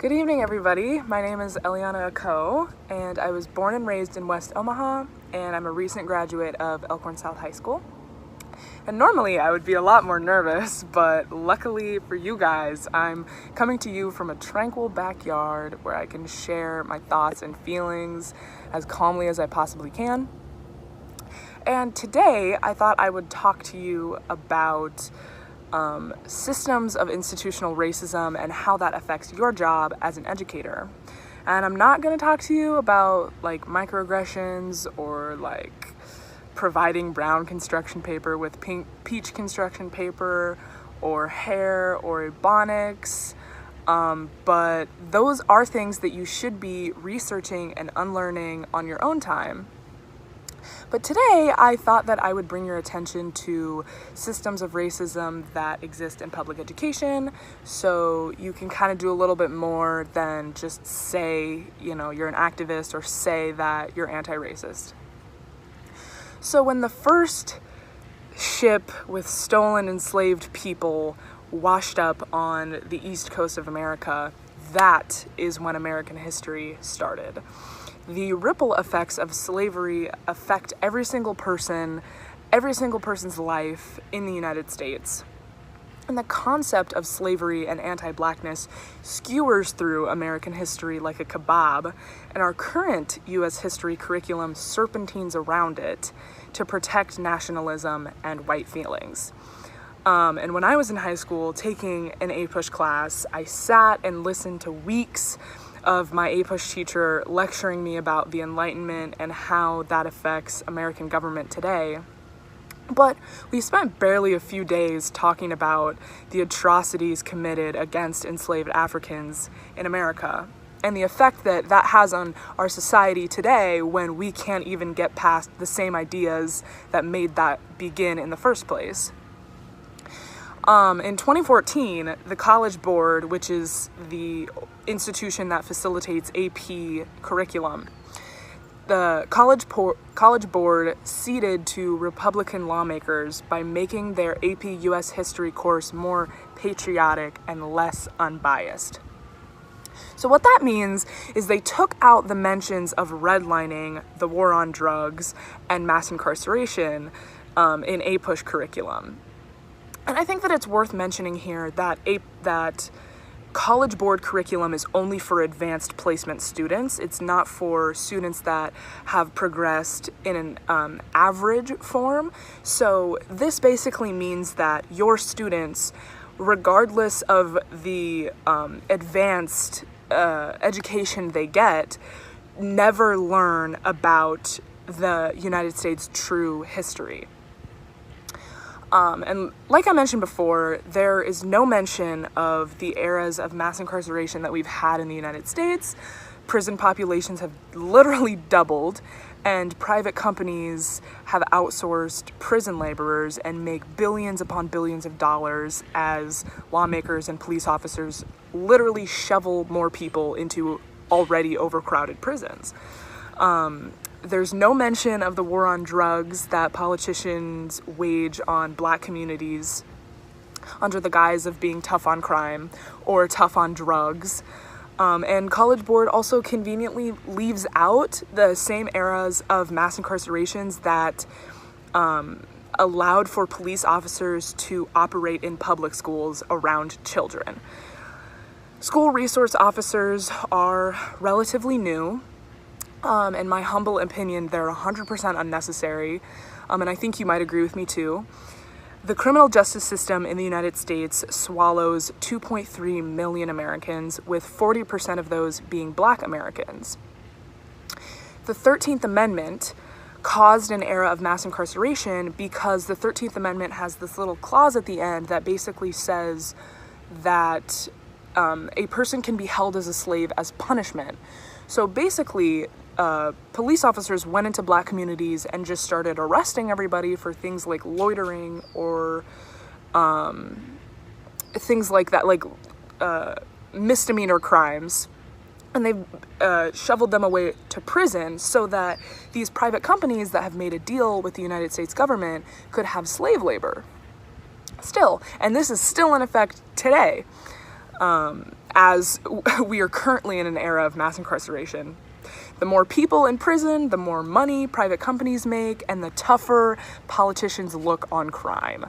Good evening, everybody. My name is Eliana Akough, and I was born and raised in West Omaha, and I'm a recent graduate of Elkhorn South High School. And normally I would be a lot more nervous, but luckily for you guys, I'm coming to you from a tranquil backyard where I can share my thoughts and feelings as calmly as I possibly can. And today I thought I would talk to you about systems of institutional racism and how that affects your job as an educator. And I'm not going to talk to you about like microaggressions or like providing brown construction paper with peach construction paper or hair or ebonics, but those are things that you should be researching and unlearning on your own time. But today, I thought that I would bring your attention to systems of racism that exist in public education, so you can kind of do a little bit more than just say, you're an activist or say that you're anti-racist. So when the first ship with stolen enslaved people washed up on the east coast of America, that is when American history started. The ripple effects of slavery affect every single person's life in the United States. And the concept of slavery and anti-blackness skewers through American history like a kebab, and our current U.S. history curriculum serpentines around it to protect nationalism and white feelings. And when I was in high school taking an APUSH class, I sat and listened to weeks of my APUSH teacher lecturing me about the Enlightenment and how that affects American government today. But we spent barely a few days talking about the atrocities committed against enslaved Africans in America and the effect that that has on our society today when we can't even get past the same ideas that made that begin in the first place. In 2014, the College Board, which is the institution that facilitates AP curriculum, the College Board ceded to Republican lawmakers by making their AP US History course more patriotic and less unbiased. So what that means is they took out the mentions of redlining, the war on drugs, and mass incarceration in APUSH curriculum. And I think that it's worth mentioning here that College Board curriculum is only for advanced placement students. It's not for students that have progressed in an average form. So this basically means that your students, regardless of the advanced education they get, never learn about the United States' true history. And like I mentioned before, there is no mention of the eras of mass incarceration that we've had in the United States. Prison populations have literally doubled, and private companies have outsourced prison laborers and make billions upon billions of dollars as lawmakers and police officers literally shovel more people into already overcrowded prisons. There's no mention of the war on drugs that politicians wage on Black communities under the guise of being tough on crime or tough on drugs. And College Board also conveniently leaves out the same eras of mass incarcerations that allowed for police officers to operate in public schools around children. School resource officers are relatively new. In my humble opinion, they're 100% unnecessary, and I think you might agree with me too. The criminal justice system in the United States swallows 2.3 million Americans, with 40% of those being Black Americans. The 13th Amendment caused an era of mass incarceration because the 13th Amendment has this little clause at the end that basically says that a person can be held as a slave as punishment. So basically, police officers went into Black communities and just started arresting everybody for things like loitering or things like that, like misdemeanor crimes. And they've shoveled them away to prison so that these private companies that have made a deal with the United States government could have slave labor. Still, and this is still in effect today. as we are currently in an era of mass incarceration. The more people in prison, the more money private companies make, and the tougher politicians look on crime.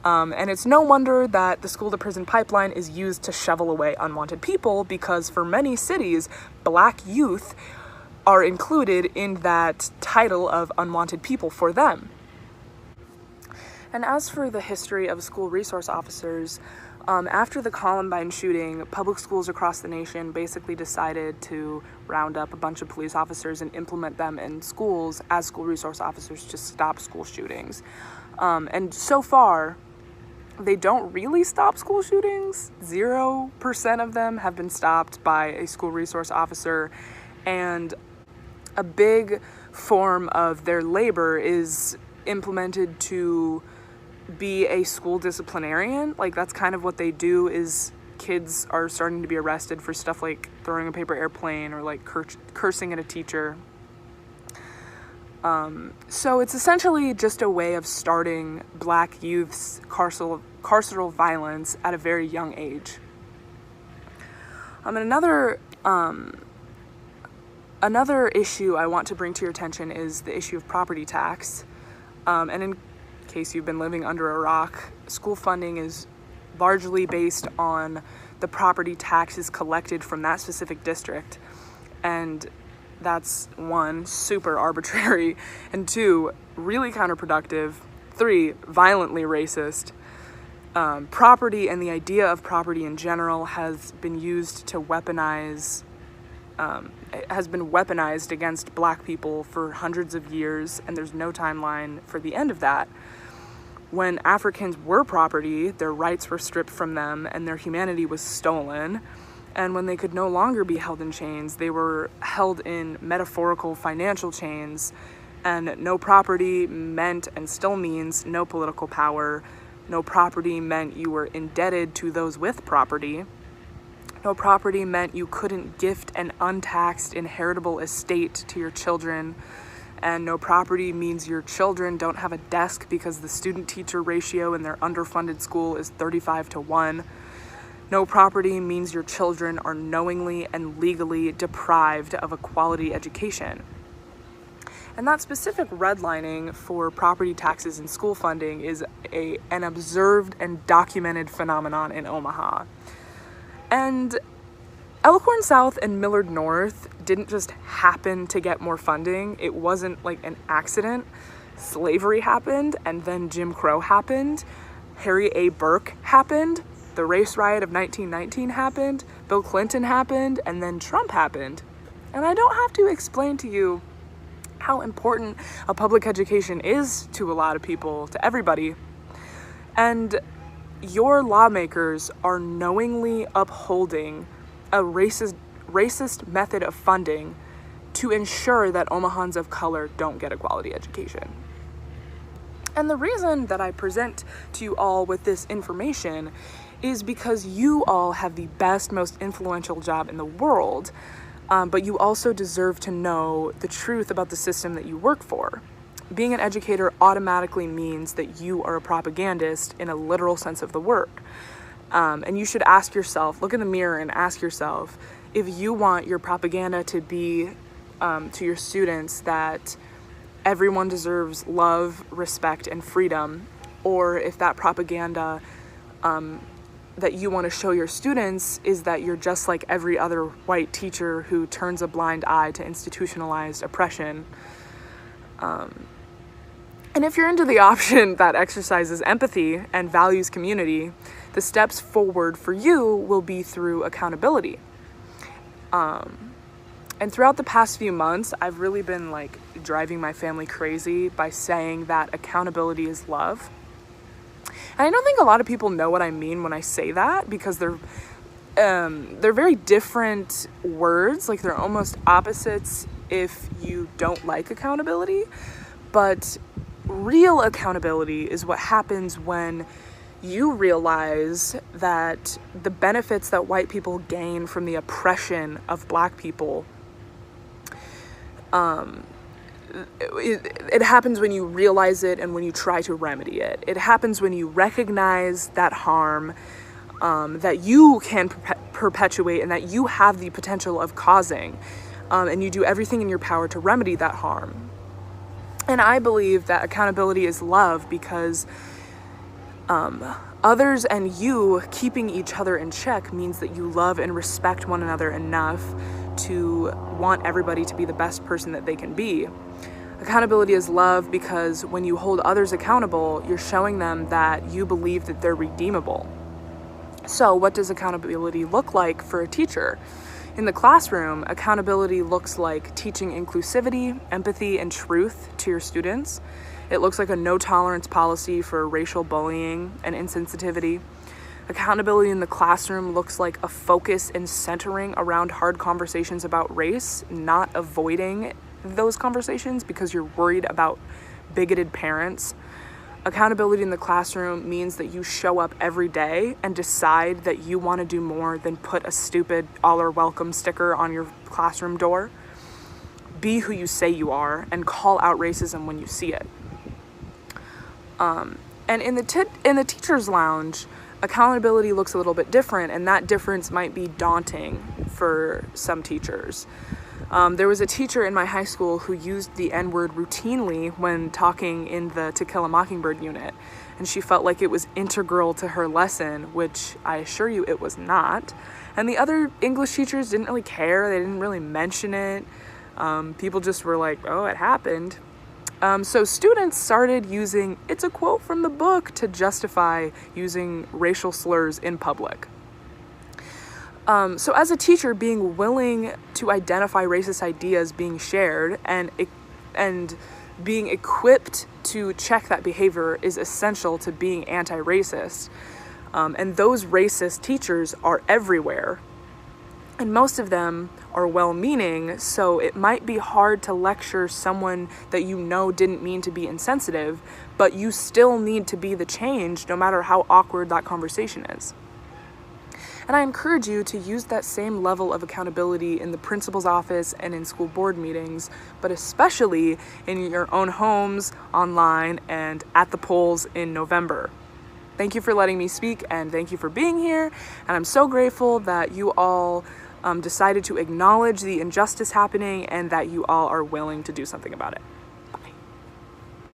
And it's no wonder that the school-to-prison pipeline is used to shovel away unwanted people, because for many cities, Black youth are included in that title of unwanted people for them. And as for the history of school resource officers, after the Columbine shooting, public schools across the nation basically decided to round up a bunch of police officers and implement them in schools as school resource officers to stop school shootings. And so far, they don't really stop school shootings. 0% of them have been stopped by a school resource officer, and a big form of their labor is implemented to be a school disciplinarian. Like, that's kind of what they do. Is kids are starting to be arrested for stuff like throwing a paper airplane or like cursing at a teacher. So it's essentially just a way of starting Black youth's carceral violence at a very young age. And another issue I want to bring to your attention is the issue of property tax. And in case you've been living under a rock, school funding is largely based on the property taxes collected from that specific district. And that's 1, super arbitrary, and 2, really counterproductive, 3, violently racist. Property and the idea of property in general has been used to weaponize, has been weaponized against Black people for hundreds of years, and there's no timeline for the end of that. When Africans were property, their rights were stripped from them and their humanity was stolen. And when they could no longer be held in chains, they were held in metaphorical financial chains. And no property meant, and still means, no political power. No property meant you were indebted to those with property. No property meant you couldn't gift an untaxed inheritable estate to your children. And no property means your children don't have a desk because the student-teacher ratio in their underfunded school is 35-1. No property means your children are knowingly and legally deprived of a quality education. And that specific redlining for property taxes and school funding is an observed and documented phenomenon in Omaha. And Elkhorn South and Millard North didn't just happen to get more funding. It wasn't like an accident. Slavery happened, and then Jim Crow happened. Harry A. Burke happened. The race riot of 1919 happened. Bill Clinton happened, and then Trump happened. And I don't have to explain to you how important a public education is to a lot of people, to everybody. And your lawmakers are knowingly upholding a racist method of funding to ensure that Omahans of color don't get a quality education. And the reason that I present to you all with this information is because you all have the best, most influential job in the world, but you also deserve to know the truth about the system that you work for. Being an educator automatically means that you are a propagandist in a literal sense of the word. And you should ask yourself, look in the mirror and ask yourself, if you want your propaganda to be to your students that everyone deserves love, respect, and freedom, or if that propaganda that you want to show your students is that you're just like every other white teacher who turns a blind eye to institutionalized oppression. And if you're into the option that exercises empathy and values community, the steps forward for you will be through accountability. And throughout the past few months, I've really been like driving my family crazy by saying that accountability is love. And I don't think a lot of people know what I mean when I say that, because they're very different words. Like, they're almost opposites if you don't like accountability. But real accountability is what happens when you realize that the benefits that white people gain from the oppression of Black people, it happens when you realize it and when you try to remedy it. It happens when you recognize that harm, that you can perpetuate and that you have the potential of causing, and you do everything in your power to remedy that harm. And I believe that accountability is love because others and you keeping each other in check means that you love and respect one another enough to want everybody to be the best person that they can be. Accountability is love because when you hold others accountable, you're showing them that you believe that they're redeemable. So what does accountability look like for a teacher? In the classroom, accountability looks like teaching inclusivity, empathy, and truth to your students. It looks like a no tolerance policy for racial bullying and insensitivity. Accountability in the classroom looks like a focus and centering around hard conversations about race, not avoiding those conversations because you're worried about bigoted parents. Accountability in the classroom means that you show up every day and decide that you want to do more than put a stupid all are welcome sticker on your classroom door. Be who you say you are and call out racism when you see it. And in the teacher's lounge, accountability looks a little bit different, and that difference might be daunting for some teachers. There was a teacher in my high school who used the N-word routinely when talking in the To Kill a Mockingbird unit, and she felt like it was integral to her lesson, which I assure you it was not. And the other English teachers didn't really care. They didn't really mention it. People just were like, oh, it happened. So students started using, it's a quote from the book, to justify using racial slurs in public. So as a teacher, being willing to identify racist ideas being shared and being equipped to check that behavior is essential to being anti-racist. And those racist teachers are everywhere. And most of them are well-meaning, so it might be hard to lecture someone that you know didn't mean to be insensitive, but you still need to be the change no matter how awkward that conversation is. And I encourage you to use that same level of accountability in the principal's office and in school board meetings, but especially in your own homes, online, and at the polls in November. Thank you for letting me speak, and thank you for being here. And I'm so grateful that you all decided to acknowledge the injustice happening and that you all are willing to do something about it.